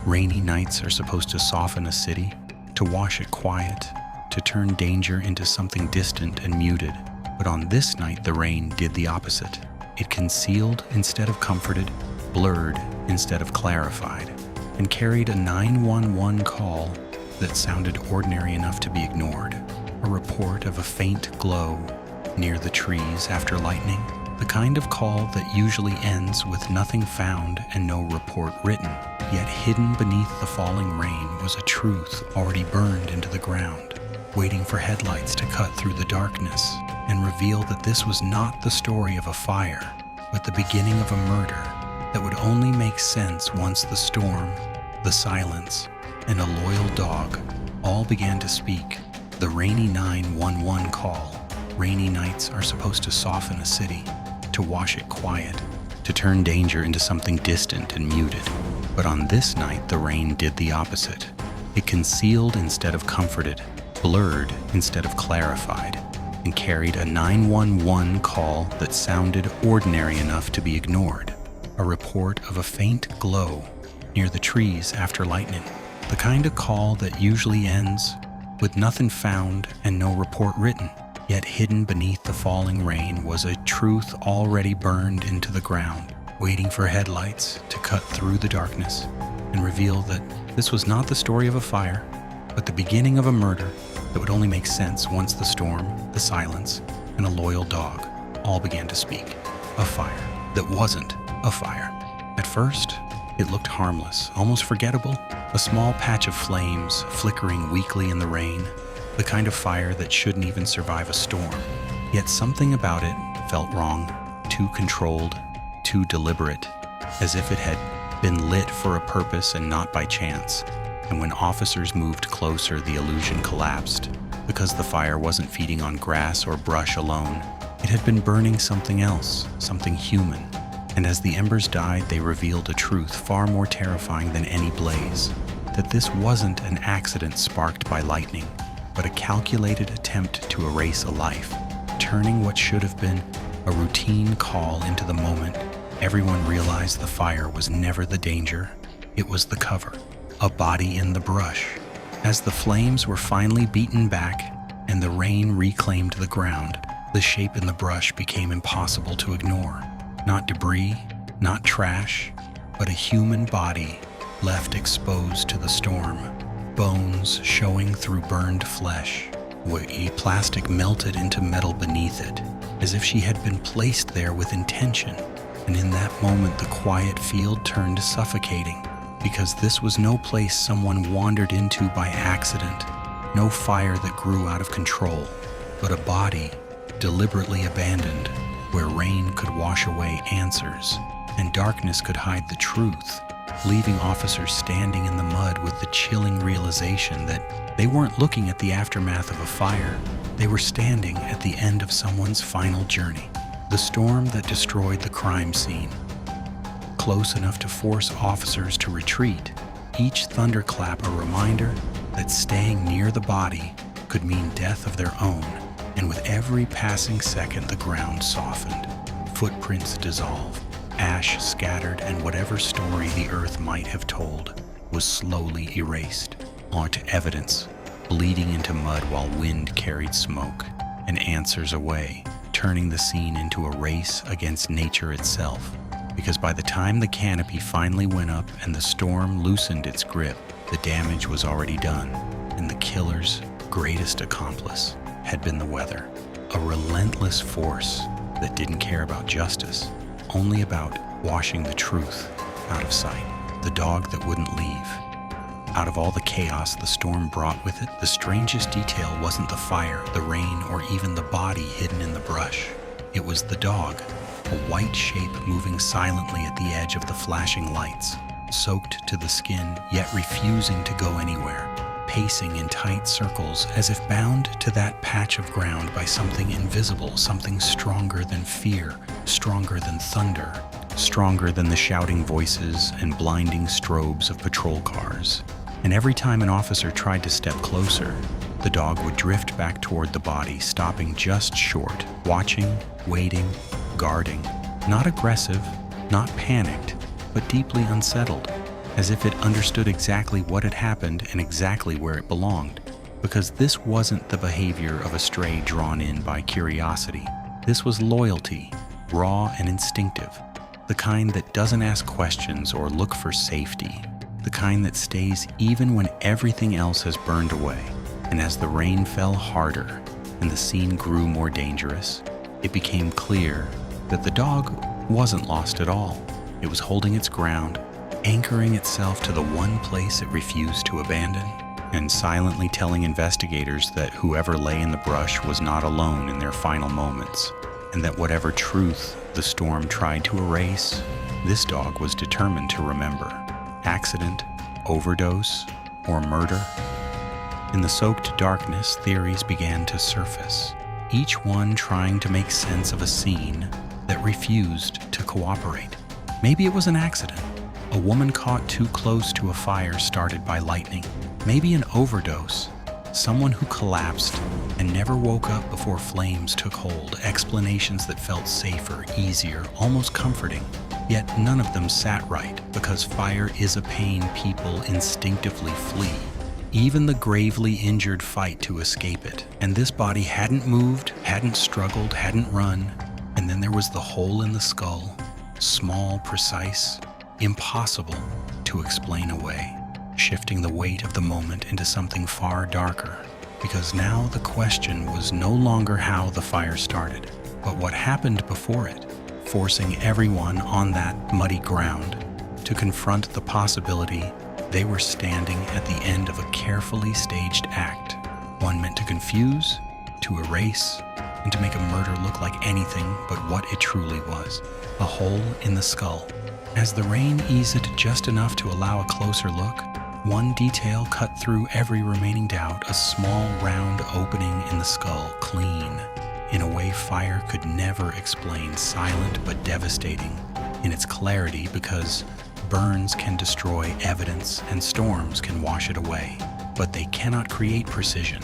Rainy nights are supposed to soften a city, to wash it quiet, to turn danger into something distant and muted. But on this night, the rain did the opposite. It concealed instead of comforted, blurred instead of clarified, and carried a 911 call that sounded ordinary enough to be ignored. A report of a faint glow near the trees after lightning, the kind of call that usually ends with nothing found and no report written. Yet hidden beneath the falling rain was a truth already burned into the ground, waiting for headlights to cut through the darkness and reveal that this was not the story of a fire, but the beginning of a murder that would only make sense once the storm, the silence, and a loyal dog all began to speak. The rainy 911 call. Rainy nights are supposed to soften a city, to wash it quiet, to turn danger into something distant and muted. But on this night, the rain did the opposite. It concealed instead of comforted, blurred instead of clarified, and carried a 911 call that sounded ordinary enough to be ignored. A report of a faint glow near the trees after lightning. The kind of call that usually ends with nothing found and no report written. Yet hidden beneath the falling rain was a truth already burned into the ground, waiting for headlights to cut through the darkness and reveal that this was not the story of a fire, but the beginning of a murder that would only make sense once the storm, the silence, and a loyal dog all began to speak. A fire that wasn't a fire. At first, it looked harmless, almost forgettable, a small patch of flames flickering weakly in the rain, the kind of fire that shouldn't even survive a storm. Yet something about it felt wrong, too controlled, too deliberate, as if it had been lit for a purpose and not by chance. And when officers moved closer, the illusion collapsed, because the fire wasn't feeding on grass or brush alone. It had been burning something else, something human. And as the embers died, they revealed a truth far more terrifying than any blaze, that this wasn't an accident sparked by lightning, but a calculated attempt to erase a life, turning what should have been a routine call into the moment. Everyone realized the fire was never the danger, it was the cover, a body in the brush. As the flames were finally beaten back and the rain reclaimed the ground, the shape in the brush became impossible to ignore. Not debris, not trash, but a human body left exposed to the storm. Bones showing through burned flesh, a plastic melted into metal beneath it, as if she had been placed there with intention. And in that moment, the quiet field turned suffocating, because this was no place someone wandered into by accident, no fire that grew out of control, but a body deliberately abandoned, where rain could wash away answers and darkness could hide the truth, leaving officers standing in the mud with the chilling realization that they weren't looking at the aftermath of a fire, they were standing at the end of someone's final journey. The storm that destroyed the crime scene, close enough to force officers to retreat, each thunderclap a reminder that staying near the body could mean death of their own. And with every passing second, the ground softened, footprints dissolved, ash scattered, and whatever story the earth might have told was slowly erased onto evidence, bleeding into mud while wind carried smoke and answers away, turning the scene into a race against nature itself. Because by the time the canopy finally went up and the storm loosened its grip, the damage was already done, and the killer's greatest accomplice had been the weather, a relentless force that didn't care about justice, only about washing the truth out of sight. The dog that wouldn't leave. Out of all the chaos the storm brought with it, the strangest detail wasn't the fire, the rain, or even the body hidden in the brush. It was the dog, a white shape moving silently at the edge of the flashing lights, soaked to the skin, yet refusing to go anywhere, pacing in tight circles as if bound to that patch of ground by something invisible, something stronger than fear, stronger than thunder, stronger than the shouting voices and blinding strobes of patrol cars. And every time an officer tried to step closer, the dog would drift back toward the body, stopping just short, watching, waiting, guarding, not aggressive, not panicked, but deeply unsettled, as if it understood exactly what had happened and exactly where it belonged. Because this wasn't the behavior of a stray drawn in by curiosity. This was loyalty, raw and instinctive, the kind that doesn't ask questions or look for safety, the kind that stays even when everything else has burned away. And as the rain fell harder and the scene grew more dangerous, it became clear that the dog wasn't lost at all. It was holding its ground, anchoring itself to the one place it refused to abandon, and silently telling investigators that whoever lay in the brush was not alone in their final moments, and that whatever truth the storm tried to erase, this dog was determined to remember. Accident, overdose, or murder? In the soaked darkness, theories began to surface, each one trying to make sense of a scene that refused to cooperate. Maybe it was an accident, a woman caught too close to a fire started by lightning. Maybe an overdose, someone who collapsed and never woke up before flames took hold, explanations that felt safer, easier, almost comforting. Yet none of them sat right, because fire is a pain people instinctively flee. Even the gravely injured fight to escape it. And this body hadn't moved, hadn't struggled, hadn't run. And then there was the hole in the skull, small, precise, impossible to explain away, shifting the weight of the moment into something far darker. Because now the question was no longer how the fire started, but what happened before it, forcing everyone on that muddy ground to confront the possibility they were standing at the end of a carefully staged act, one meant to confuse, to erase, and to make a murder look like anything but what it truly was, a hole in the skull. As the rain eased just enough to allow a closer look, one detail cut through every remaining doubt, a small round opening in the skull, clean, in a way fire could never explain, silent but devastating in its clarity, because burns can destroy evidence and storms can wash it away, but they cannot create precision.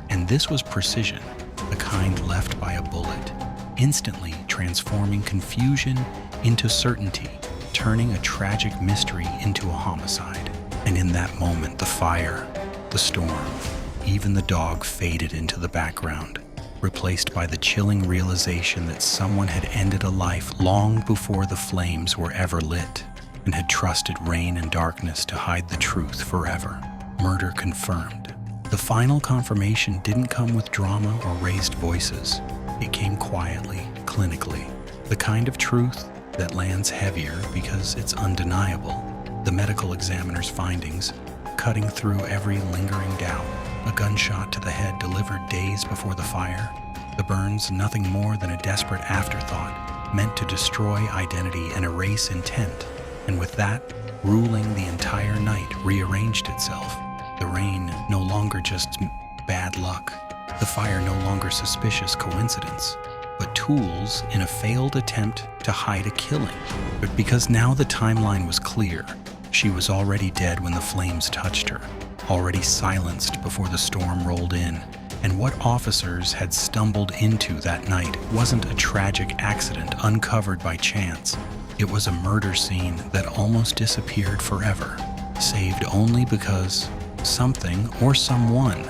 And this was precision, the kind left by a bullet, instantly transforming confusion into certainty, turning a tragic mystery into a homicide. And in that moment, the fire, the storm, even the dog faded into the background, replaced by the chilling realization that someone had ended a life long before the flames were ever lit, and had trusted rain and darkness to hide the truth forever. Murder confirmed. The final confirmation didn't come with drama or raised voices. It came quietly, clinically. The kind of truth that lands heavier because it's undeniable. The medical examiner's findings, cutting through every lingering doubt. A gunshot to the head delivered days before the fire. The burns nothing more than a desperate afterthought, meant to destroy identity and erase intent. And with that, ruling the entire night rearranged itself. The rain no longer just bad luck. The fire no longer suspicious coincidence, but tools in a failed attempt to hide a killing. But because now the timeline was clear, she was already dead when the flames touched her, already silenced before the storm rolled in. And what officers had stumbled into that night wasn't a tragic accident uncovered by chance. It was a murder scene that almost disappeared forever, saved only because something or someone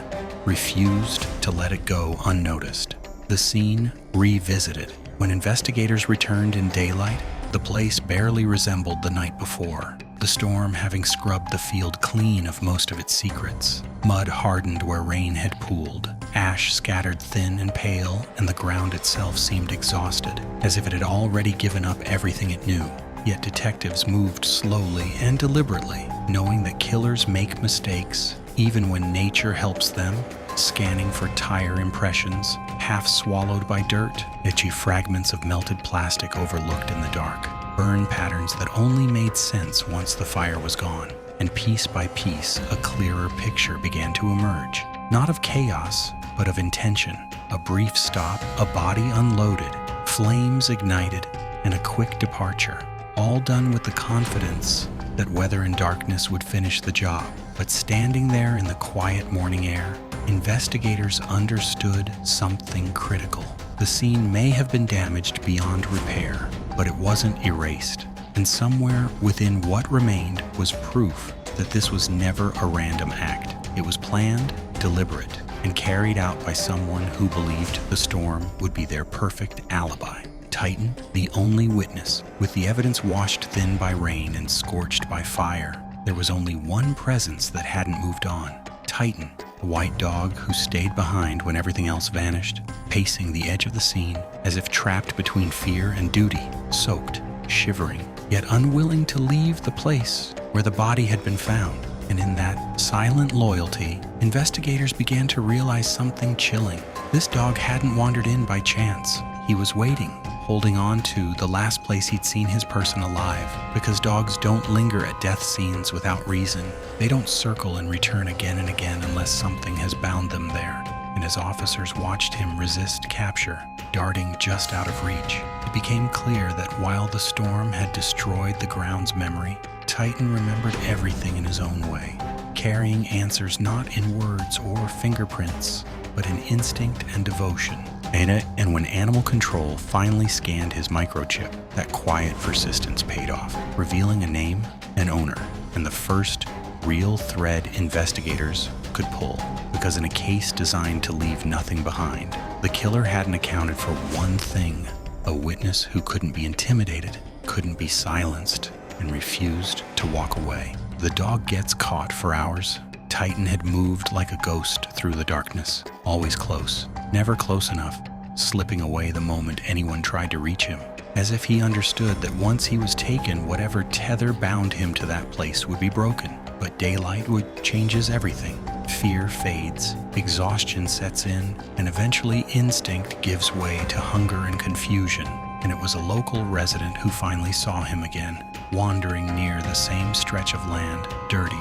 refused to let it go unnoticed. The scene revisited. When investigators returned in daylight, the place barely resembled the night before, the storm having scrubbed the field clean of most of its secrets. Mud hardened where rain had pooled, ash scattered thin and pale, and the ground itself seemed exhausted, as if it had already given up everything it knew. Yet detectives moved slowly and deliberately, knowing that killers make mistakes, even when nature helps them, scanning for tire impressions, half swallowed by dirt, itchy fragments of melted plastic overlooked in the dark, burn patterns that only made sense once the fire was gone. And piece by piece, a clearer picture began to emerge, not of chaos, but of intention. A brief stop, a body unloaded, flames ignited, and a quick departure, all done with the confidence that weather and darkness would finish the job. But standing there in the quiet morning air, investigators understood something critical. The scene may have been damaged beyond repair, but it wasn't erased. And somewhere within what remained was proof that this was never a random act. It was planned, deliberate, and carried out by someone who believed the storm would be their perfect alibi. Titan, the only witness, with the evidence washed thin by rain and scorched by fire. There was only one presence that hadn't moved on. Titan, the white dog who stayed behind when everything else vanished, pacing the edge of the scene as if trapped between fear and duty, soaked, shivering, yet unwilling to leave the place where the body had been found. And in that silent loyalty, investigators began to realize something chilling. This dog hadn't wandered in by chance. He was waiting, holding on to the last place he'd seen his person alive, because dogs don't linger at death scenes without reason. They don't circle and return again and again unless something has bound them there. And as officers watched him resist capture, darting just out of reach, it became clear that while the storm had destroyed the ground's memory, Titan remembered everything in his own way, carrying answers not in words or fingerprints, but in instinct and devotion. And when animal control finally scanned his microchip, that quiet persistence paid off, revealing a name, an owner, and the first real thread investigators could pull. Because in a case designed to leave nothing behind, the killer hadn't accounted for one thing: a witness who couldn't be intimidated, couldn't be silenced, and refused to walk away. The dog gets caught for hours. Titan had moved like a ghost through the darkness, always close, never close enough, slipping away the moment anyone tried to reach him, as if he understood that once he was taken, whatever tether bound him to that place would be broken. But daylight changes everything. Fear fades, exhaustion sets in, and eventually instinct gives way to hunger and confusion. And it was a local resident who finally saw him again, wandering near the same stretch of land, dirty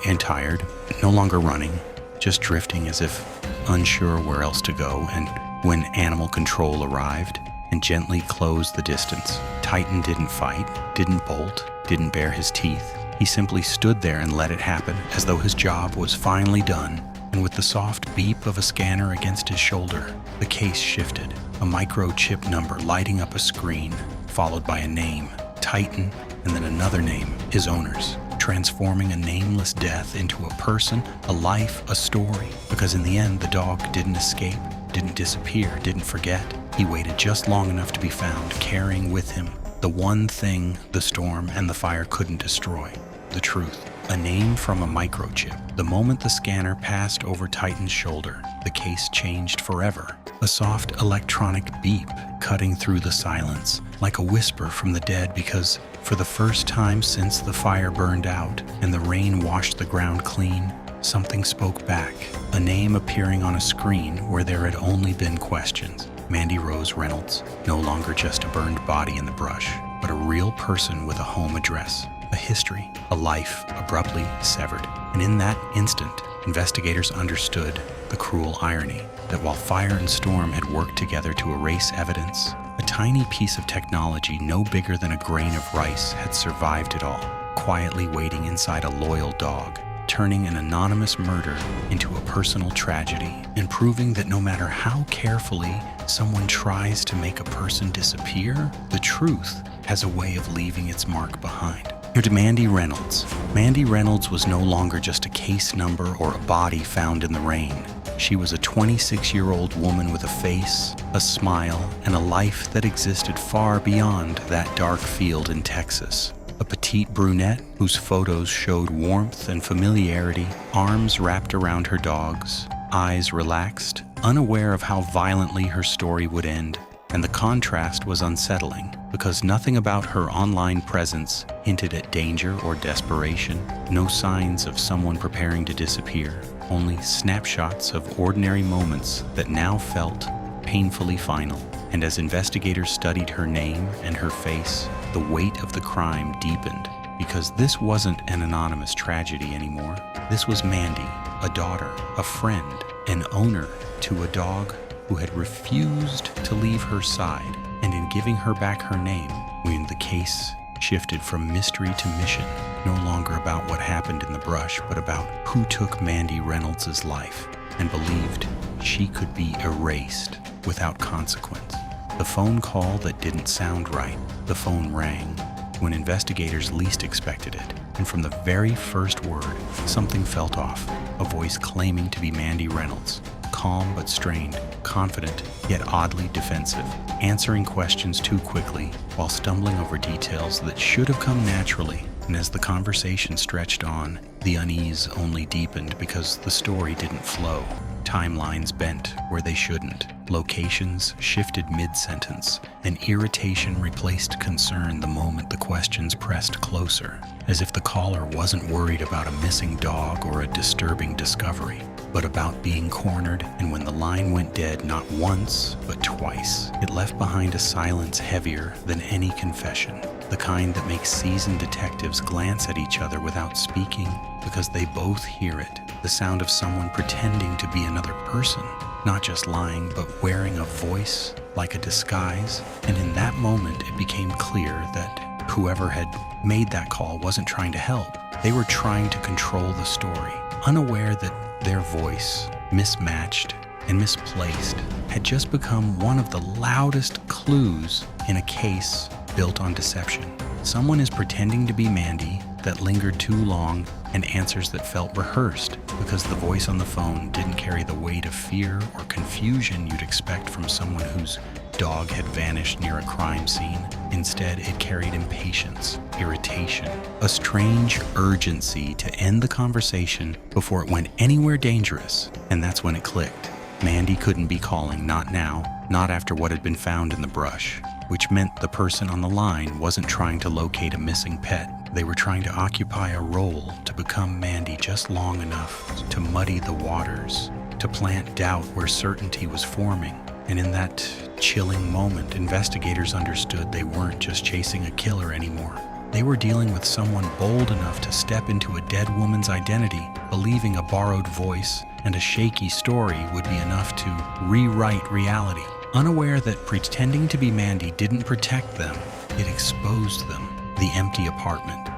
and tired, no longer running, just drifting as if unsure where else to go. And when animal control arrived and gently closed the distance, Titan didn't fight, didn't bolt, didn't bare his teeth. He simply stood there and let it happen, as though his job was finally done. And with the soft beep of a scanner against his shoulder, the case shifted, a microchip number lighting up a screen, followed by a name, Titan, and then another name, his owner's, transforming a nameless death into a person, a life, a story. Because in the end, the dog didn't escape, didn't disappear, didn't forget. He waited just long enough to be found, carrying with him the one thing the storm and the fire couldn't destroy: the truth. A name from a microchip. The moment the scanner passed over Titan's shoulder, the case changed forever. A soft electronic beep cutting through the silence, like a whisper from the dead, because for the first time since the fire burned out and the rain washed the ground clean, something spoke back. A name appearing on a screen where there had only been questions. Mandy Reynolds, no longer just a burned body in the brush, but a real person with a home address, a history, a life abruptly severed. And in that instant, investigators understood the cruel irony that while fire and storm had worked together to erase evidence, a tiny piece of technology no bigger than a grain of rice had survived it all, quietly waiting inside a loyal dog, turning an anonymous murder into a personal tragedy, and proving that no matter how carefully someone tries to make a person disappear, the truth has a way of leaving its mark behind. Here to Mandy Reynolds. Mandy Reynolds was no longer just a case number or a body found in the rain. She was a 26-year-old woman with a face, a smile, and a life that existed far beyond that dark field in Texas. A petite brunette whose photos showed warmth and familiarity, arms wrapped around her dogs, eyes relaxed, unaware of how violently her story would end. And the contrast was unsettling, because nothing about her online presence hinted at danger or desperation. No signs of someone preparing to disappear, only snapshots of ordinary moments that now felt painfully final. And as investigators studied her name and her face, the weight of the crime deepened, because this wasn't an anonymous tragedy anymore. This was Mandy, a daughter, a friend, an owner to a dog who had refused to leave her side. And in giving her back her name, when the case shifted from mystery to mission, no longer about what happened in the brush, but about who took Mandy Reynolds' life and believed she could be erased without consequence. The phone call that didn't sound right. The phone rang, when investigators least expected it, and from the very first word, something felt off. A voice claiming to be Mandy Reynolds, calm but strained, confident yet oddly defensive, answering questions too quickly while stumbling over details that should have come naturally. And as the conversation stretched on, the unease only deepened because the story didn't flow. Timelines bent where they shouldn't. Locations shifted mid-sentence, and irritation replaced concern the moment the questions pressed closer, as if the caller wasn't worried about a missing dog or a disturbing discovery, but about being cornered. And when the line went dead not once, but twice, it left behind a silence heavier than any confession, the kind that makes seasoned detectives glance at each other without speaking because they both hear it, the sound of someone pretending to be another person, not just lying, but wearing a voice like a disguise. And in that moment, it became clear that whoever had made that call wasn't trying to help. They were trying to control the story, unaware that their voice, mismatched and misplaced, had just become one of the loudest clues in a case built on deception. Someone is pretending to be Mandy that lingered too long, and answers that felt rehearsed because the voice on the phone didn't carry the weight of fear or confusion you'd expect from someone whose dog had vanished near a crime scene. Instead, it carried impatience, irritation, a strange urgency to end the conversation before it went anywhere dangerous. And that's when it clicked. Mandy couldn't be calling, not now, not after what had been found in the brush, which meant the person on the line wasn't trying to locate a missing pet. They were trying to occupy a role to become Mandy just long enough to muddy the waters, to plant doubt where certainty was forming. And in that chilling moment, investigators understood they weren't just chasing a killer anymore. They were dealing with someone bold enough to step into a dead woman's identity, believing a borrowed voice and a shaky story would be enough to rewrite reality. Unaware that pretending to be Mandy didn't protect them, it exposed them. The empty apartment.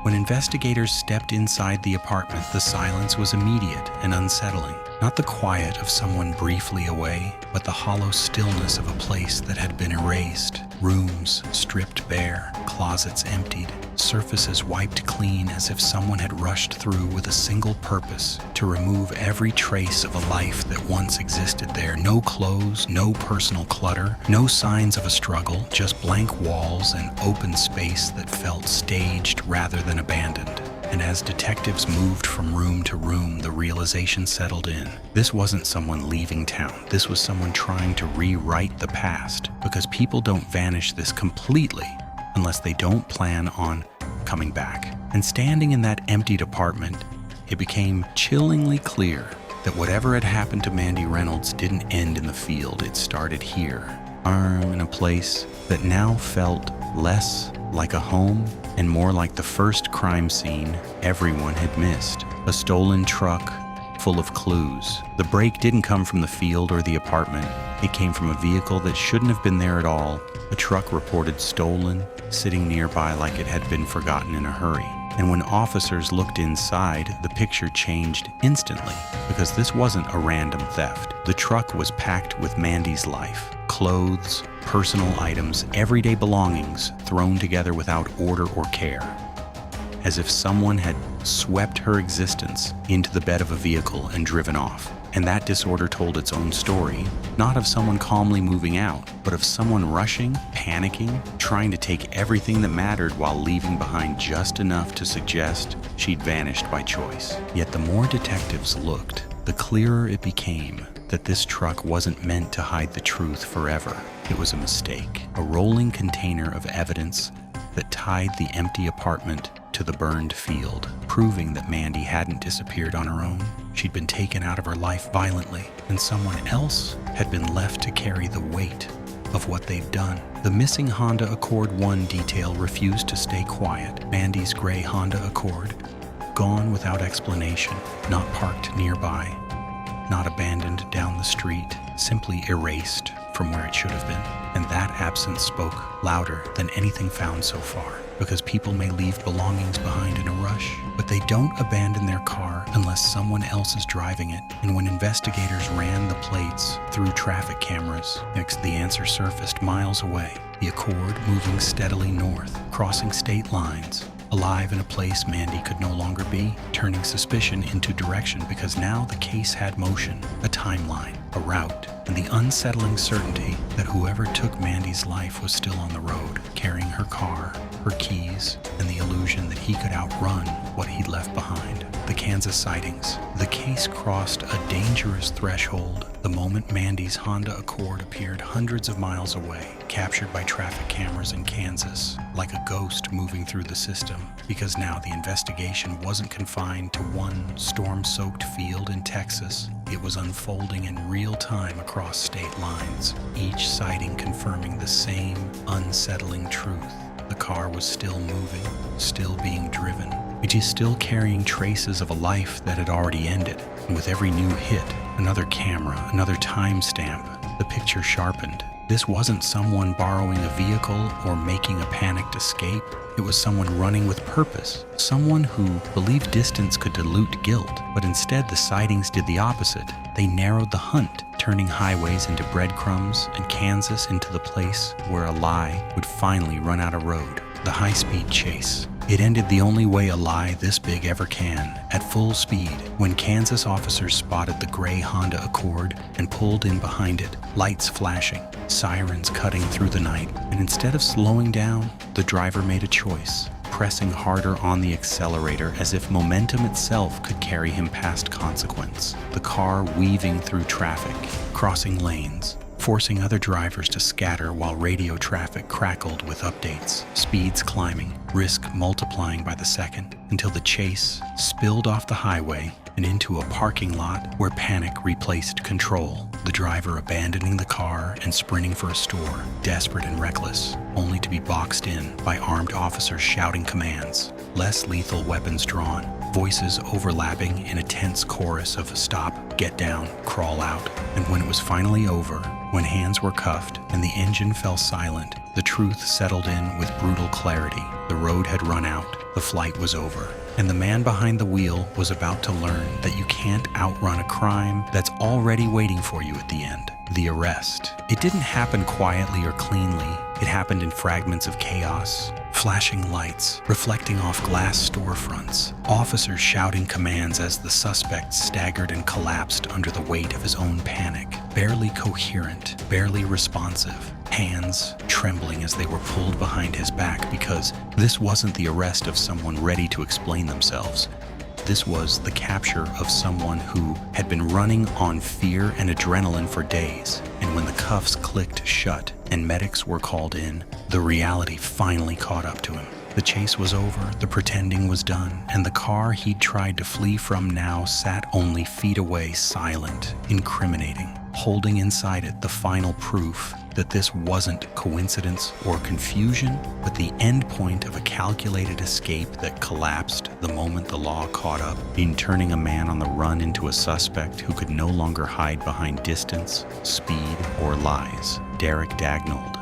When investigators stepped inside the apartment, the silence was immediate and unsettling. Not the quiet of someone briefly away, but the hollow stillness of a place that had been erased. Rooms stripped bare, closets emptied, surfaces wiped clean as if someone had rushed through with a single purpose: to remove every trace of a life that once existed there. No clothes, no personal clutter, no signs of a struggle, just blank walls and open space that felt staged rather than abandoned. And as detectives moved from room to room, the realization settled in. This wasn't someone leaving town. This was someone trying to rewrite the past, because people don't vanish this completely unless they don't plan on coming back. And standing in that emptied apartment, it became chillingly clear that whatever had happened to Mandy Reynolds didn't end in the field. It started here, in a place that now felt less like a home and more like the first crime scene everyone had missed. A stolen truck full of clues. The break didn't come from the field or the apartment. It came from a vehicle that shouldn't have been there at all. A truck reported stolen, sitting nearby like it had been forgotten in a hurry. And when officers looked inside, the picture changed instantly, because this wasn't a random theft. The truck was packed with Mandy's life. Clothes, personal items, everyday belongings thrown together without order or care. As if someone had swept her existence into the bed of a vehicle and driven off. And that disorder told its own story, not of someone calmly moving out, but of someone rushing, panicking, trying to take everything that mattered while leaving behind just enough to suggest she'd vanished by choice. Yet the more detectives looked, the clearer it became that this truck wasn't meant to hide the truth forever. It was a mistake, a rolling container of evidence that tied the empty apartment to the burned field, proving that Mandy hadn't disappeared on her own. She'd been taken out of her life violently, and someone else had been left to carry the weight of what they'd done. The missing Honda Accord 1 detail refused to stay quiet. Mandy's gray Honda Accord, gone without explanation, not parked nearby, not abandoned down the street, simply erased from where it should have been. And that absence spoke louder than anything found so far. because people may leave belongings behind in a rush, but they don't abandon their car unless someone else is driving it. And when investigators ran the plates through traffic cameras, the answer surfaced miles away. The Accord moving steadily north, crossing state lines, alive in a place Mandy could no longer be, turning suspicion into direction because now the case had motion, a timeline, a route, and the unsettling certainty that whoever took Mandy's life was still on the road, carrying her car, her keys, and the illusion that he could outrun what he'd left behind. The Kansas sightings. The case crossed a dangerous threshold the moment Mandy's Honda Accord appeared hundreds of miles away, captured by traffic cameras in Kansas, like a ghost moving through the system, because now the investigation wasn't confined to one storm-soaked field in Texas. It was unfolding in real time across state lines, each sighting confirming the same unsettling truth. The car was still moving, still being driven. It is still carrying traces of a life that had already ended. And with every new hit, another camera, another timestamp, the picture sharpened. This wasn't someone borrowing a vehicle or making a panicked escape. It was someone running with purpose, someone who believed distance could dilute guilt, but instead the sightings did the opposite. They narrowed the hunt, turning highways into breadcrumbs and Kansas into the place where a lie would finally run out of road. The high-speed chase. It ended the only way a lie this big ever can, at full speed, when Kansas officers spotted the gray Honda Accord and pulled in behind it, lights flashing, sirens cutting through the night, and instead of slowing down, the driver made a choice, pressing harder on the accelerator as if momentum itself could carry him past consequence. The car weaving through traffic, crossing lanes, forcing other drivers to scatter while radio traffic crackled with updates, speeds climbing, risk multiplying by the second, until the chase spilled off the highway and into a parking lot where panic replaced control. The driver abandoning the car and sprinting for a store, desperate and reckless, only to be boxed in by armed officers shouting commands, less lethal weapons drawn, voices overlapping in a tense chorus of stop, get down, crawl out. And when it was finally over, when hands were cuffed and the engine fell silent, the truth settled in with brutal clarity. The road had run out, the flight was over, and the man behind the wheel was about to learn that you can't outrun a crime that's already waiting for you at the end. The arrest. It didn't happen quietly or cleanly. It happened in fragments of chaos. Flashing lights, reflecting off glass storefronts, officers shouting commands as the suspect staggered and collapsed under the weight of his own panic, barely coherent, barely responsive, hands trembling as they were pulled behind his back because this wasn't the arrest of someone ready to explain themselves. This was the capture of someone who had been running on fear and adrenaline for days, and when the cuffs clicked shut and medics were called in, the reality finally caught up to him. The chase was over, the pretending was done, and the car he'd tried to flee from now sat only feet away, silent, incriminating, holding inside it the final proof that this wasn't coincidence or confusion, but the end point of a calculated escape that collapsed the moment the law caught up, in turning a man on the run into a suspect who could no longer hide behind distance, speed, or lies. Derek Dagnold.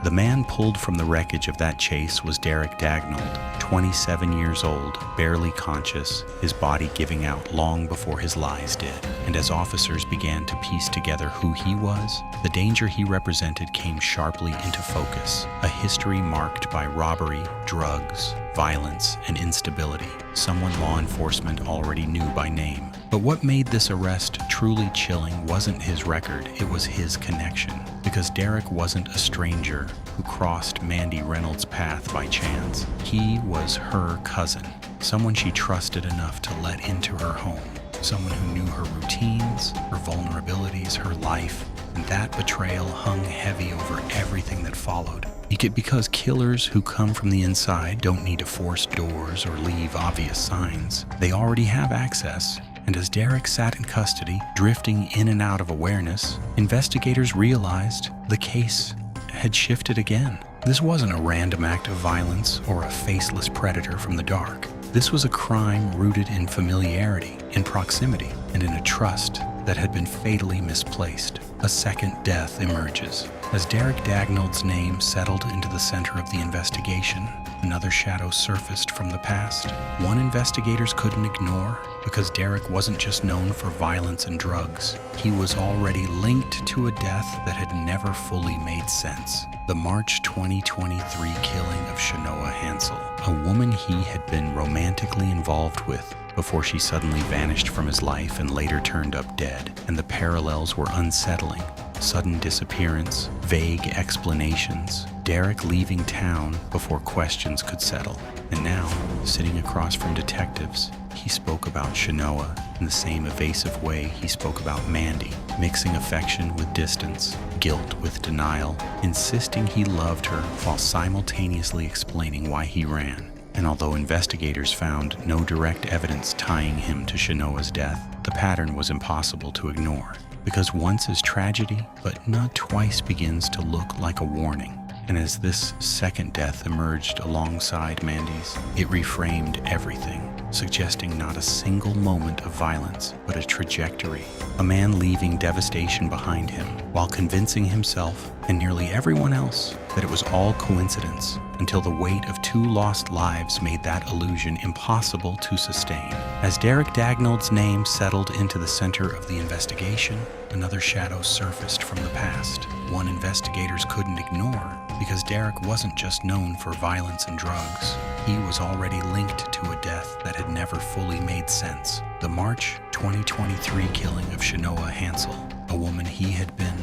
The man pulled from the wreckage of that chase was Derek Dagnold, 27 years old, barely conscious, his body giving out long before his lies did. And as officers began to piece together who he was, the danger he represented came sharply into focus, a history marked by robbery, drugs, violence, and instability, someone law enforcement already knew by name. But what made this arrest truly chilling wasn't his record, it was his connection. Because Derek wasn't a stranger who crossed Mandy Reynolds' path by chance. He was her cousin, someone she trusted enough to let into her home, someone who knew her routines, her vulnerabilities, her life, and that betrayal hung heavy over everything that followed. Because killers who come from the inside don't need to force doors or leave obvious signs. They already have access. And as Derek sat in custody, drifting in and out of awareness, investigators realized the case had shifted again. This wasn't a random act of violence or a faceless predator from the dark. This was a crime rooted in familiarity, in proximity, and in a trust that had been fatally misplaced. A second death emerges. As Derek Dagnall's name settled into the center of the investigation, another shadow surfaced from the past, one investigators couldn't ignore, because Derek wasn't just known for violence and drugs. He was already linked to a death that had never fully made sense. The March 2023 killing of Shanoa Hansel, a woman he had been romantically involved with before she suddenly vanished from his life and later turned up dead. And the parallels were unsettling. Sudden disappearance, vague explanations, Derek leaving town before questions could settle. And now, sitting across from detectives, he spoke about Shanoa in the same evasive way he spoke about Mandy, mixing affection with distance, guilt with denial, insisting he loved her while simultaneously explaining why he ran. And although investigators found no direct evidence tying him to Shanoa's death, the pattern was impossible to ignore. Because once is tragedy, but not twice begins to look like a warning. And as this second death emerged alongside Mandy's, it reframed everything, suggesting not a single moment of violence, but a trajectory. A man leaving devastation behind him, while convincing himself and nearly everyone else that it was all coincidence, until the weight of 2 lost lives made that illusion impossible to sustain. As Derek Dagnall's name settled into the center of the investigation, another shadow surfaced from the past, one investigators couldn't ignore, because Derek wasn't just known for violence and drugs. He was already linked to a death that had never fully made sense. The March 2023 killing of Shanoa Hansel, a woman he had been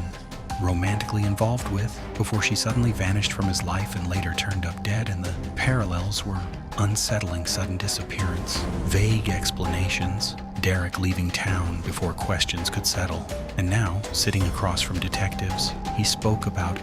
romantically involved with before she suddenly vanished from his life and later turned up dead, and the parallels were unsettling. Sudden disappearance, vague explanations, Derek leaving town before questions could settle. And now, sitting across from detectives, he spoke about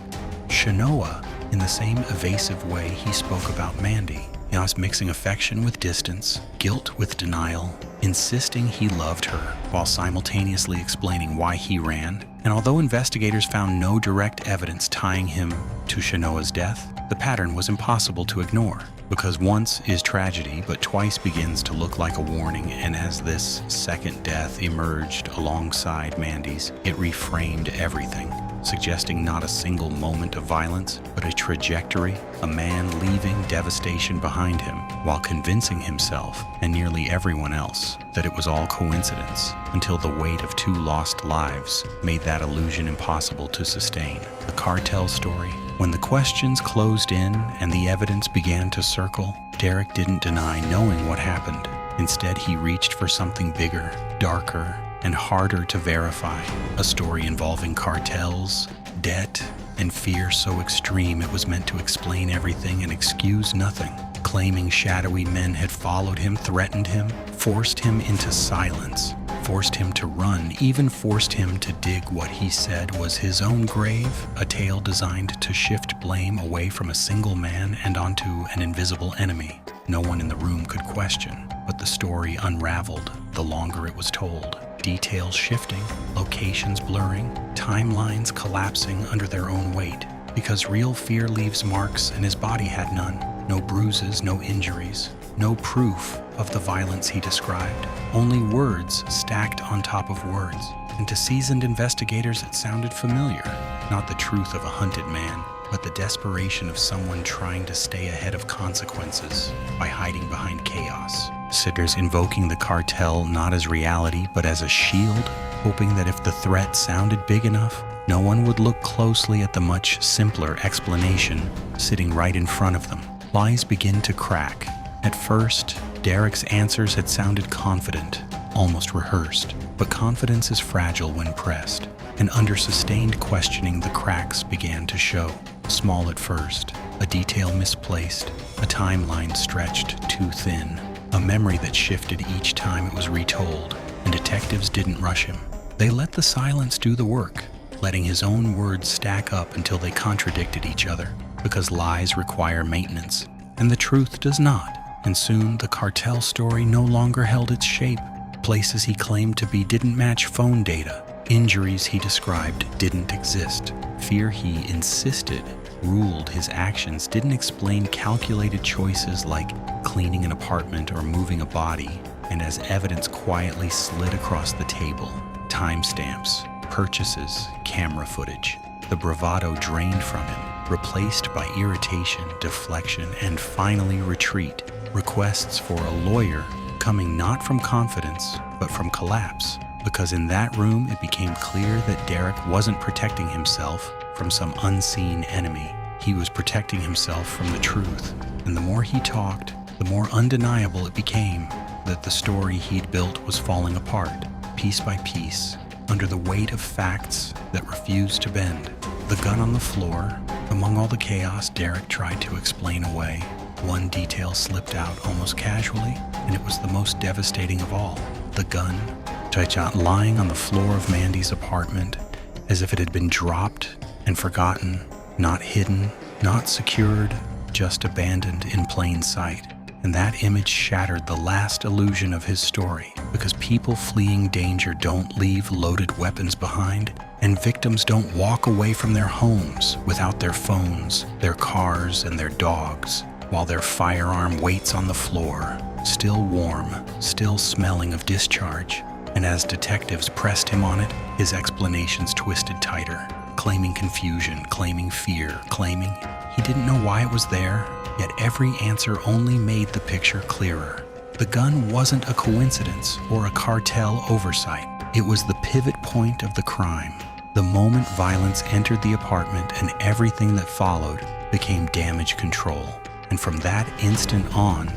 Shanoa in the same evasive way he spoke about Mandy. Now it's mixing affection with distance, guilt with denial, insisting he loved her while simultaneously explaining why he ran. And although investigators found no direct evidence tying him to Shanoa's death, the pattern was impossible to ignore. Because once is tragedy, but twice begins to look like a warning, and as this second death emerged alongside Mandy's, it reframed everything, suggesting not a single moment of violence, but a trajectory, a man leaving devastation behind him, while convincing himself and nearly everyone else that it was all coincidence, until the weight of 2 lost lives made that illusion impossible to sustain. The cartel story. When the questions closed in and the evidence began to circle, Derek didn't deny knowing what happened. Instead, he reached for something bigger, darker, and harder to verify. A story involving cartels, debt, and fear so extreme it was meant to explain everything and excuse nothing. Claiming shadowy men had followed him, threatened him, forced him into silence, forced him to run, even forced him to dig what he said was his own grave, a tale designed to shift blame away from a single man and onto an invisible enemy no one in the room could question. But the story unraveled the longer it was told. Details shifting, locations blurring, timelines collapsing under their own weight. Because real fear leaves marks and his body had none. No bruises, no injuries, no proof of the violence he described. Only words stacked on top of words. And to seasoned investigators it sounded familiar. Not the truth of a hunted man, but the desperation of someone trying to stay ahead of consequences by hiding behind chaos. Sitters invoking the cartel not as reality, but as a shield, hoping that if the threat sounded big enough, no one would look closely at the much simpler explanation sitting right in front of them. Lies begin to crack. At first, Derek's answers had sounded confident, almost rehearsed, but confidence is fragile when pressed, and under sustained questioning the cracks began to show. Small at first, a detail misplaced, a timeline stretched too thin, a memory that shifted each time it was retold, and detectives didn't rush him. They let the silence do the work, letting his own words stack up until they contradicted each other, because lies require maintenance, and the truth does not. And soon the cartel story no longer held its shape. Places he claimed to be didn't match phone data. Injuries he described didn't exist. Fear he insisted ruled his actions didn't explain calculated choices like cleaning an apartment or moving a body. And as evidence quietly slid across the table, timestamps, purchases, camera footage, the bravado drained from him, replaced by irritation, deflection, and finally retreat. Requests for a lawyer coming not from confidence, but from collapse. Because in that room, it became clear that Derek wasn't protecting himself from some unseen enemy. He was protecting himself from the truth. And the more he talked, the more undeniable it became that the story he'd built was falling apart, piece by piece, under the weight of facts that refused to bend. The gun on the floor, among all the chaos Derek tried to explain away, one detail slipped out almost casually, and it was the most devastating of all. The gun, lying on the floor of Mandy's apartment, as if it had been dropped and forgotten, not hidden, not secured, just abandoned in plain sight. And that image shattered the last illusion of his story, because people fleeing danger don't leave loaded weapons behind, and victims don't walk away from their homes without their phones, their cars, and their dogs, while their firearm waits on the floor, still warm, still smelling of discharge. And as detectives pressed him on it, his explanations twisted tighter, claiming confusion, claiming fear, claiming he didn't know why it was there, yet every answer only made the picture clearer. The gun wasn't a coincidence or a cartel oversight. It was the pivot point of the crime. The moment violence entered the apartment and everything that followed became damage control. And from that instant on,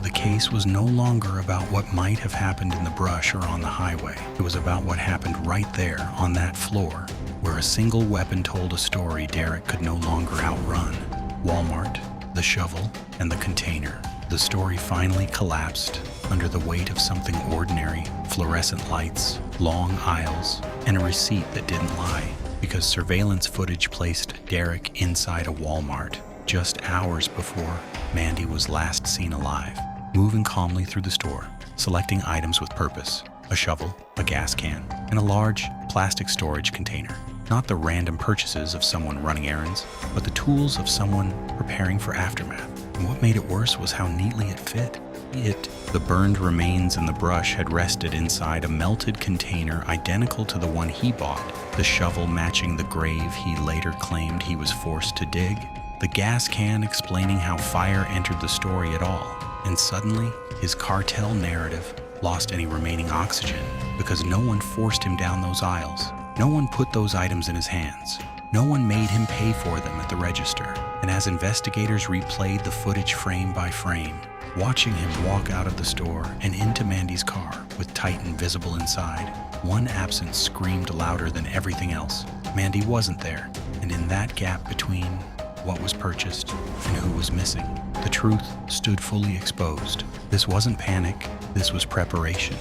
the case was no longer about what might have happened in the brush or on the highway. It was about what happened right there on that floor, where a single weapon told a story Derek could no longer outrun. Walmart, the shovel, and the container. The story finally collapsed under the weight of something ordinary: fluorescent lights, long aisles, and a receipt that didn't lie, because surveillance footage placed Derek inside a Walmart just hours before Mandy was last seen alive, moving calmly through the store, selecting items with purpose: a shovel, a gas can, and a large plastic storage container. Not the random purchases of someone running errands, but the tools of someone preparing for aftermath. And what made it worse was how neatly it fit. The burned remains in the brush had rested inside a melted container identical to the one he bought, the shovel matching the grave he later claimed he was forced to dig, the gas can explaining how fire entered the story at all. And suddenly, his cartel narrative lost any remaining oxygen, because no one forced him down those aisles. No one put those items in his hands. No one made him pay for them at the register. And as investigators replayed the footage frame by frame, watching him walk out of the store and into Mandy's car with Titan visible inside, one absence screamed louder than everything else. Mandy wasn't there, and in that gap between what was purchased and who was missing, the truth stood fully exposed. This wasn't panic, this was preparation.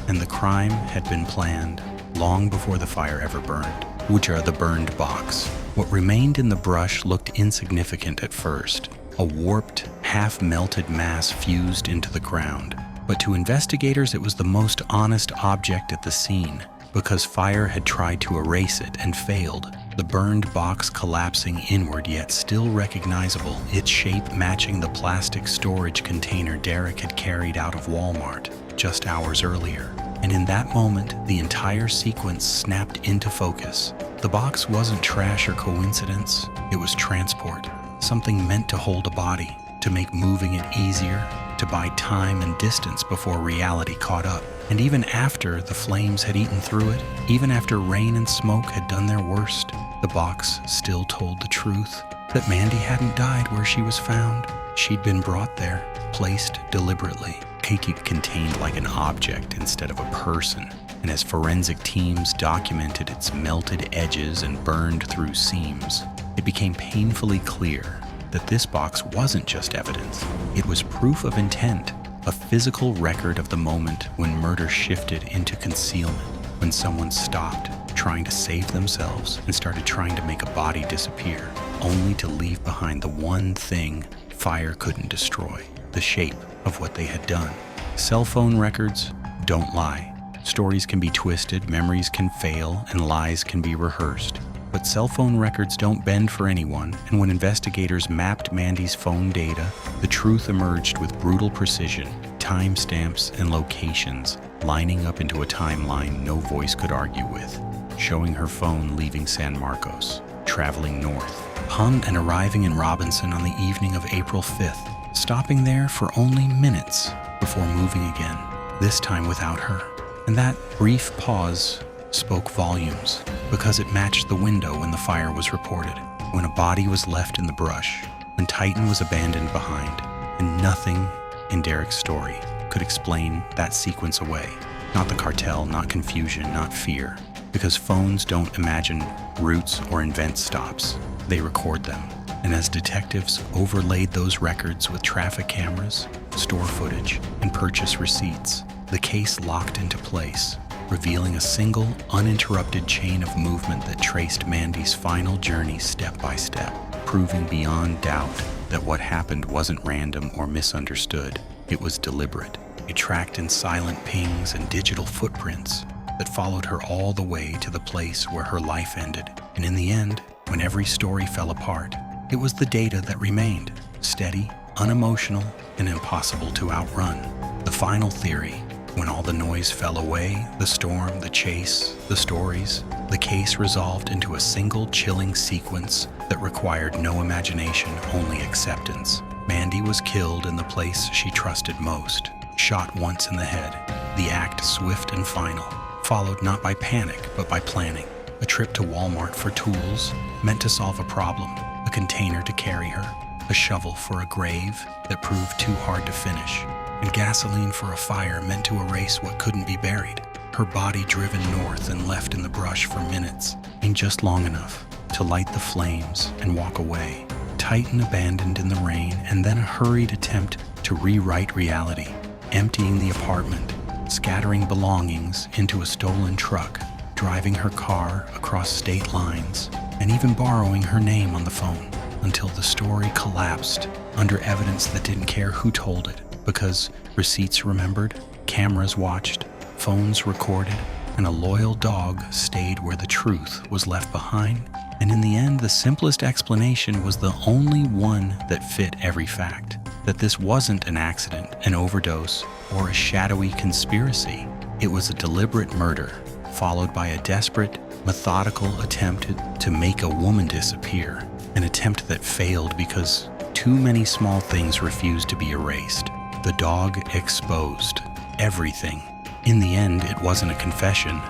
And the crime had been planned long before the fire ever burned, which are the burned box. What remained in the brush looked insignificant at first, a warped, half-melted mass fused into the ground. But to investigators, it was the most honest object at the scene, because fire had tried to erase it and failed. The burned box collapsing inward, yet still recognizable, its shape matching the plastic storage container Derek had carried out of Walmart just hours earlier. And in that moment, the entire sequence snapped into focus. The box wasn't trash or coincidence, it was transport. Something meant to hold a body, to make moving it easier, to buy time and distance before reality caught up. And even after the flames had eaten through it, even after rain and smoke had done their worst, the box still told the truth, that Mandy hadn't died where she was found. She'd been brought there, placed deliberately, contained like an object instead of a person. And as forensic teams documented its melted edges and burned through seams, it became painfully clear that this box wasn't just evidence. It was proof of intent, a physical record of the moment when murder shifted into concealment, when someone stopped trying to save themselves and started trying to make a body disappear, only to leave behind the one thing fire couldn't destroy: the shape of what they had done. Cell phone records don't lie. Stories can be twisted, memories can fail, and lies can be rehearsed. But cell phone records don't bend for anyone, and when investigators mapped Mandy's phone data, the truth emerged with brutal precision, timestamps and locations lining up into a timeline no voice could argue with, showing her phone leaving San Marcos, traveling north, upon and arriving in Robinson on the evening of April 5th, stopping there for only minutes before moving again, this time without her. And that brief pause spoke volumes because it matched the window when the fire was reported, when a body was left in the brush, when Titan was abandoned behind, and nothing in Derek's story could explain that sequence away. Not the cartel, not confusion, not fear, because phones don't imagine routes or invent stops. They record them. And as detectives overlaid those records with traffic cameras, store footage, and purchase receipts, the case locked into place, revealing a single, uninterrupted chain of movement that traced Mandy's final journey step by step, proving beyond doubt that what happened wasn't random or misunderstood. It was deliberate. It tracked in silent pings and digital footprints that followed her all the way to the place where her life ended. And in the end, when every story fell apart, it was the data that remained, steady, unemotional, and impossible to outrun. The final theory, when all the noise fell away, the storm, the chase, the stories, the case resolved into a single chilling sequence that required no imagination, only acceptance. Mandy was killed in the place she trusted most, shot once in the head, the act swift and final, followed not by panic but by planning. A trip to Walmart for tools meant to solve a problem, a container to carry her, a shovel for a grave that proved too hard to finish, and gasoline for a fire meant to erase what couldn't be buried. Her body driven north and left in the brush for minutes, and just long enough to light the flames and walk away. Titan abandoned in the rain, and then a hurried attempt to rewrite reality, emptying the apartment, scattering belongings into a stolen truck, driving her car across state lines, and even borrowing her name on the phone, until the story collapsed under evidence that didn't care who told it, because receipts remembered, cameras watched, phones recorded, and a loyal dog stayed where the truth was left behind. And in the end, the simplest explanation was the only one that fit every fact, that this wasn't an accident, an overdose, or a shadowy conspiracy. It was a deliberate murder, followed by a desperate, methodical attempt to make a woman disappear, an attempt that failed because too many small things refused to be erased. The dog exposed everything. In the end, it wasn't a confession,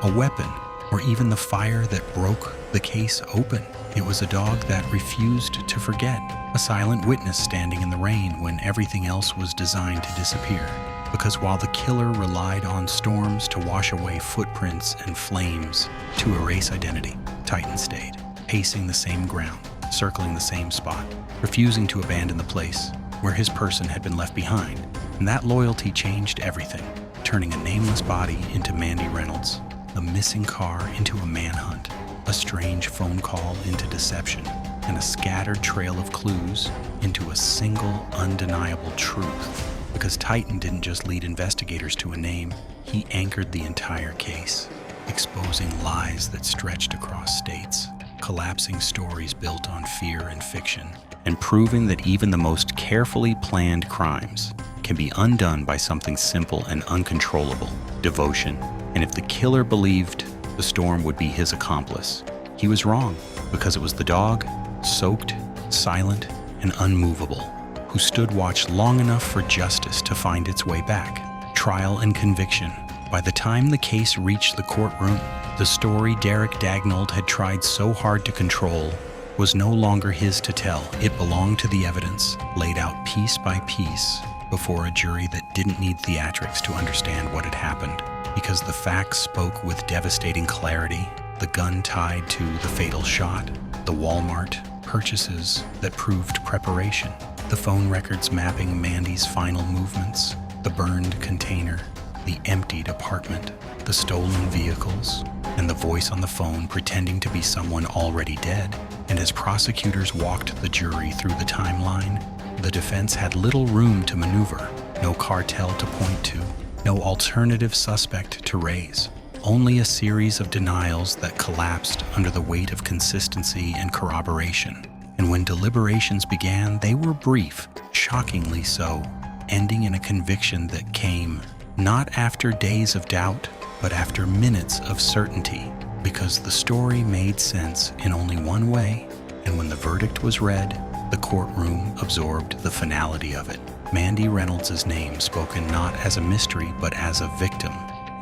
a weapon, or even the fire that broke the case open. It was a dog that refused to forget, a silent witness standing in the rain when everything else was designed to disappear. Because while the killer relied on storms to wash away footprints and flames to erase identity, Titan stayed, pacing the same ground, circling the same spot, refusing to abandon the place where his person had been left behind. And that loyalty changed everything, turning a nameless body into Mandy Reynolds, a missing car into a manhunt, a strange phone call into deception, and a scattered trail of clues into a single undeniable truth. Because Titan didn't just lead investigators to a name, he anchored the entire case, exposing lies that stretched across states, collapsing stories built on fear and fiction, and proving that even the most carefully planned crimes can be undone by something simple and uncontrollable: devotion. And if the killer believed the storm would be his accomplice, he was wrong, because it was the dog, soaked, silent, and unmovable, who stood watch long enough for justice to find its way back. Trial and conviction. By the time the case reached the courtroom, the story Derek Dagnold had tried so hard to control was no longer his to tell. It belonged to the evidence, laid out piece by piece before a jury that didn't need theatrics to understand what had happened, because the facts spoke with devastating clarity. The gun tied to the fatal shot, the Walmart purchases that proved preparation, the phone records mapping Mandy's final movements, the burned container, the emptied apartment, the stolen vehicles, and the voice on the phone pretending to be someone already dead. And as prosecutors walked the jury through the timeline, the defense had little room to maneuver, no cartel to point to, no alternative suspect to raise, only a series of denials that collapsed under the weight of consistency and corroboration. And when deliberations began, they were brief, shockingly so, ending in a conviction that came not after days of doubt, but after minutes of certainty. because the story made sense in only one way, and when the verdict was read, the courtroom absorbed the finality of it. Mandy Reynolds' name spoken not as a mystery but as a victim,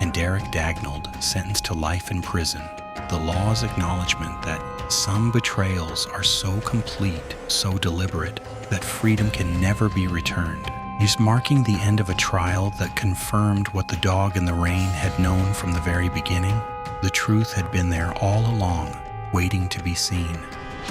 and Derek Dagnall sentenced to life in prison. The law's acknowledgement that some betrayals are so complete, so deliberate, that freedom can never be returned, is marking the end of a trial that confirmed what the dog in the rain had known from the very beginning. The truth had been there all along, waiting to be seen.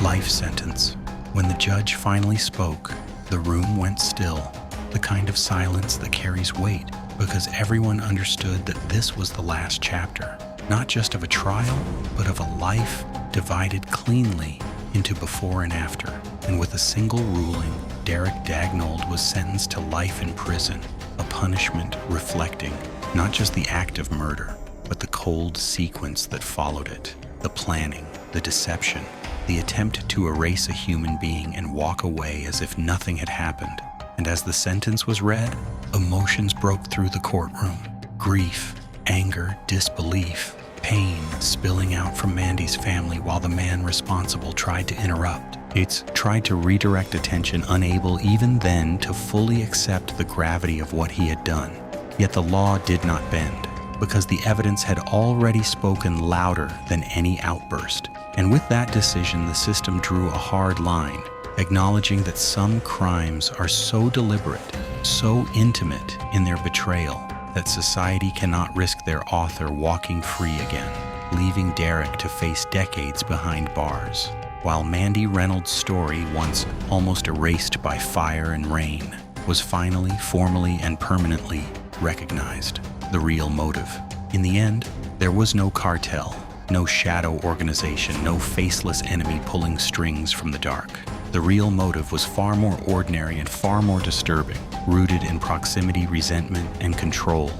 Life sentence. When the judge finally spoke, the room went still, the kind of silence that carries weight, because everyone understood that this was the last chapter, not just of a trial, but of a life divided cleanly into before and after. And with a single ruling, Derek Dagnall was sentenced to life in prison, a punishment reflecting not just the act of murder, but the cold sequence that followed it, the planning, the deception, the attempt to erase a human being and walk away as if nothing had happened. And as the sentence was read, emotions broke through the courtroom. Grief, anger, disbelief, pain spilling out from Mandy's family while the man responsible tried to interrupt. It's tried to redirect attention, unable even then to fully accept the gravity of what he had done. Yet the law did not bend, because the evidence had already spoken louder than any outburst. And with that decision, the system drew a hard line, acknowledging that some crimes are so deliberate, so intimate in their betrayal, that society cannot risk their author walking free again, leaving Derek to face decades behind bars. While Mandy Reynolds' story, once almost erased by fire and rain, was finally, formally, and permanently recognized. The real motive. In the end, there was no cartel, no shadow organization, no faceless enemy pulling strings from the dark. The real motive was far more ordinary and far more disturbing, rooted in proximity, resentment, and control.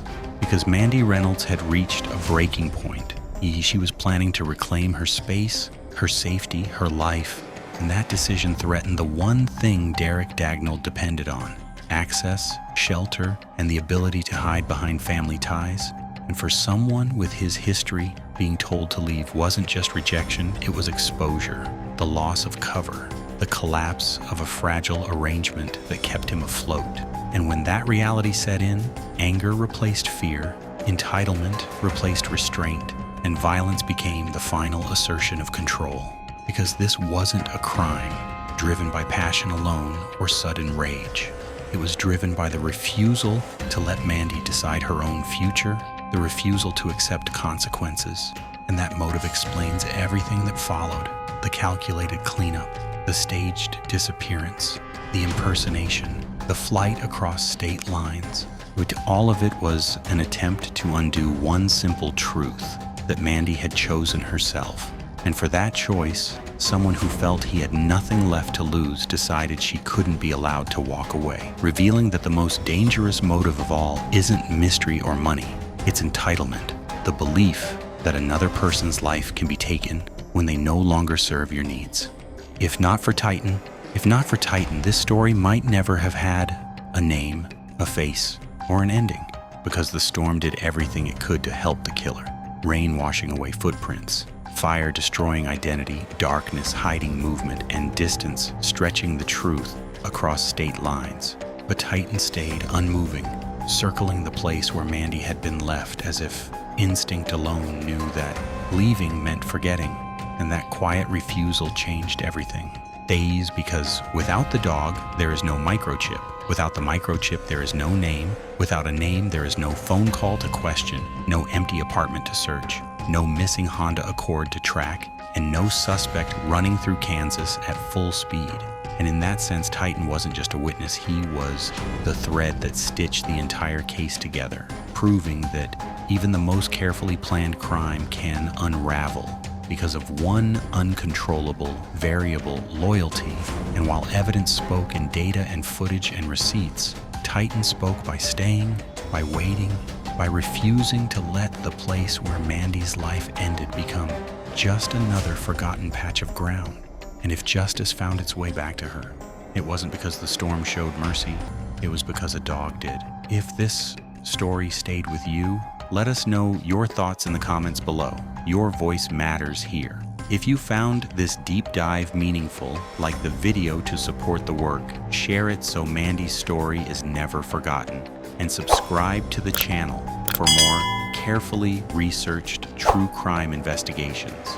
Because Mandy Reynolds had reached a breaking point. She was planning to reclaim her space, her safety, her life, and that decision threatened the one thing Derek Dagnall depended on: access, shelter, and the ability to hide behind family ties. And for someone with his history, being told to leave wasn't just rejection, it was exposure, the loss of cover, the collapse of a fragile arrangement that kept him afloat. And when that reality set in, anger replaced fear, entitlement replaced restraint, and violence became the final assertion of control. Because this wasn't a crime driven by passion alone or sudden rage. It was driven by the refusal to let Mandy decide her own future, the refusal to accept consequences. And that motive explains everything that followed: the calculated cleanup, the staged disappearance, the impersonation, the flight across state lines. Which all of it was an attempt to undo one simple truth: that Mandy had chosen herself. And for that choice, someone who felt he had nothing left to lose decided she couldn't be allowed to walk away, revealing that the most dangerous motive of all isn't mystery or money. It's entitlement, the belief that another person's life can be taken when they no longer serve your needs. If not for Titan, this story might never have had a name, a face, or an ending, because the storm did everything it could to help the killer. Rain washing away footprints, fire destroying identity, darkness hiding movement, and distance stretching the truth across state lines. But Titan stayed unmoving, circling the place where Mandy had been left, as if instinct alone knew that leaving meant forgetting, and that quiet refusal changed everything. Days, because without the dog, there is no microchip. Without the microchip, there is no name. Without a name, there is no phone call to question, no empty apartment to search, no missing Honda Accord to track, and no suspect running through Kansas at full speed. And in that sense, Titan wasn't just a witness, he was the thread that stitched the entire case together, proving that even the most carefully planned crime can unravel because of one uncontrollable variable: loyalty. And while evidence spoke in data and footage and receipts, Titan spoke by staying, by waiting, by refusing to let the place where Mandy's life ended become just another forgotten patch of ground. And if justice found its way back to her, it wasn't because the storm showed mercy, it was because a dog did. If this story stayed with you, Let us know your thoughts in the comments below. Your voice matters here. If you found this deep dive meaningful, like the video to support the work, share it so Mandy's story is never forgotten, and subscribe to the channel for more carefully researched true crime investigations.